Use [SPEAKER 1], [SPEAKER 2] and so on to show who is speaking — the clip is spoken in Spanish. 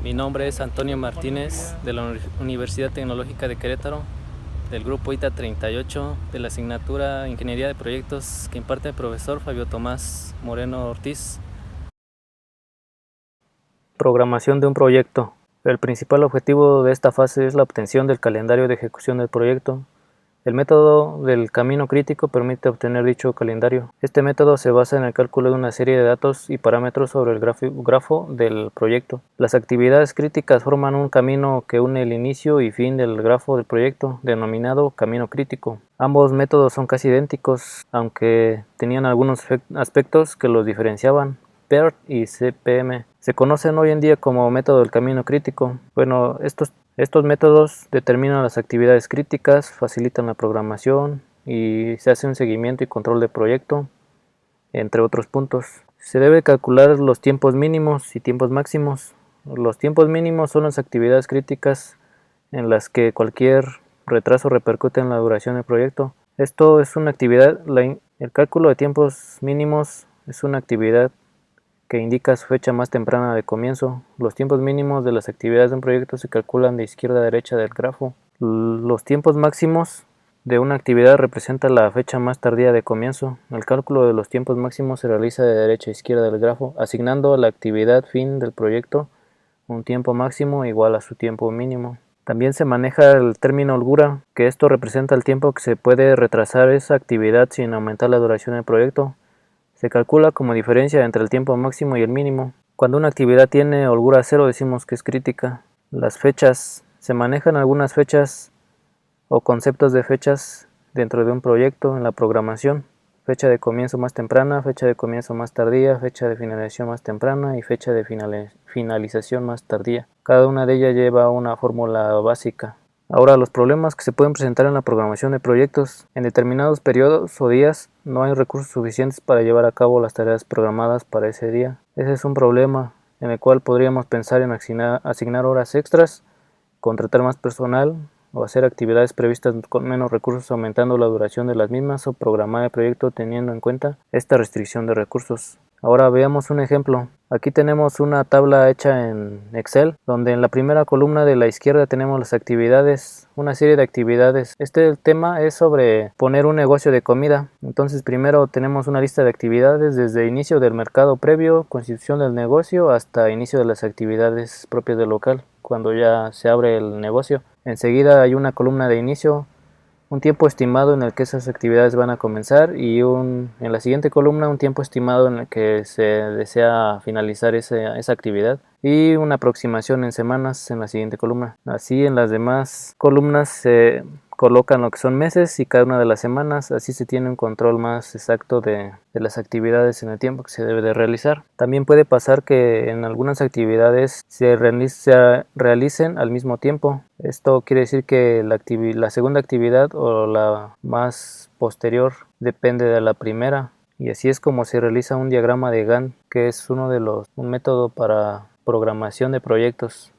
[SPEAKER 1] Mi nombre es Antonio Martínez de la Universidad Tecnológica de Querétaro, del grupo ITA 38, de la asignatura Ingeniería de Proyectos que imparte el profesor Fabio Tomás Moreno Ortiz. Programación de un proyecto. El principal objetivo de esta fase es la obtención del calendario de ejecución del proyecto. El método del camino crítico permite obtener dicho calendario. Este método se basa en el cálculo de una serie de datos y parámetros sobre el grafo del proyecto. Las actividades críticas forman un camino que une el inicio y fin del grafo del proyecto, denominado camino crítico. Ambos métodos son casi idénticos, aunque tenían algunos aspectos que los diferenciaban. PERT y CPM se conocen hoy en día como método del camino crítico. Bueno, estos métodos determinan las actividades críticas, facilitan la programación y se hace un seguimiento y control del proyecto, entre otros puntos. Se debe calcular los tiempos mínimos y tiempos máximos. Los tiempos mínimos son las actividades críticas en las que cualquier retraso repercute en la duración del proyecto. Esto es una actividad, el cálculo de tiempos mínimos es una actividad que indica su fecha más temprana de comienzo. Los tiempos mínimos de las actividades de un proyecto se calculan de izquierda a derecha del grafo. Los tiempos máximos de una actividad representan la fecha más tardía de comienzo. El cálculo de los tiempos máximos se realiza de derecha a izquierda del grafo, asignando a la actividad fin del proyecto un tiempo máximo igual a su tiempo mínimo. También se maneja el término holgura, que esto representa el tiempo que se puede retrasar esa actividad sin aumentar la duración del proyecto. Se calcula como diferencia entre el tiempo máximo y el mínimo. Cuando una actividad tiene holgura cero decimos que es crítica. Las fechas. Se manejan algunas fechas o conceptos de fechas dentro de un proyecto en la programación. Fecha de comienzo más temprana, fecha de comienzo más tardía, fecha de finalización más temprana y fecha de finalización más tardía. Cada una de ellas lleva una fórmula básica. Ahora, los problemas que se pueden presentar en la programación de proyectos. En determinados periodos o días no hay recursos suficientes para llevar a cabo las tareas programadas para ese día. Ese es un problema en el cual podríamos pensar en asignar horas extras, contratar más personal o hacer actividades previstas con menos recursos aumentando la duración de las mismas o programar el proyecto teniendo en cuenta esta restricción de recursos. Ahora veamos un ejemplo. Aquí tenemos una tabla hecha en Excel, donde en la primera columna de la izquierda tenemos las actividades, una serie de actividades. Este tema es sobre poner un negocio de comida. Entonces primero tenemos una lista de actividades desde inicio del mercado previo, constitución del negocio, hasta inicio de las actividades propias del local, cuando ya se abre el negocio. Enseguida hay una columna de inicio, un tiempo estimado en el que esas actividades van a comenzar y en la siguiente columna un tiempo estimado en el que se desea finalizar esa actividad y una aproximación en semanas en la siguiente columna. Así en las demás columnas se colocan lo que son meses y cada una de las semanas, así se tiene un control más exacto de las actividades en el tiempo que se debe de realizar. También puede pasar que en algunas actividades se realicen al mismo tiempo. Esto quiere decir que la segunda actividad o la más posterior depende de la primera, y así es como se realiza un diagrama de Gantt, que es un método para programación de proyectos.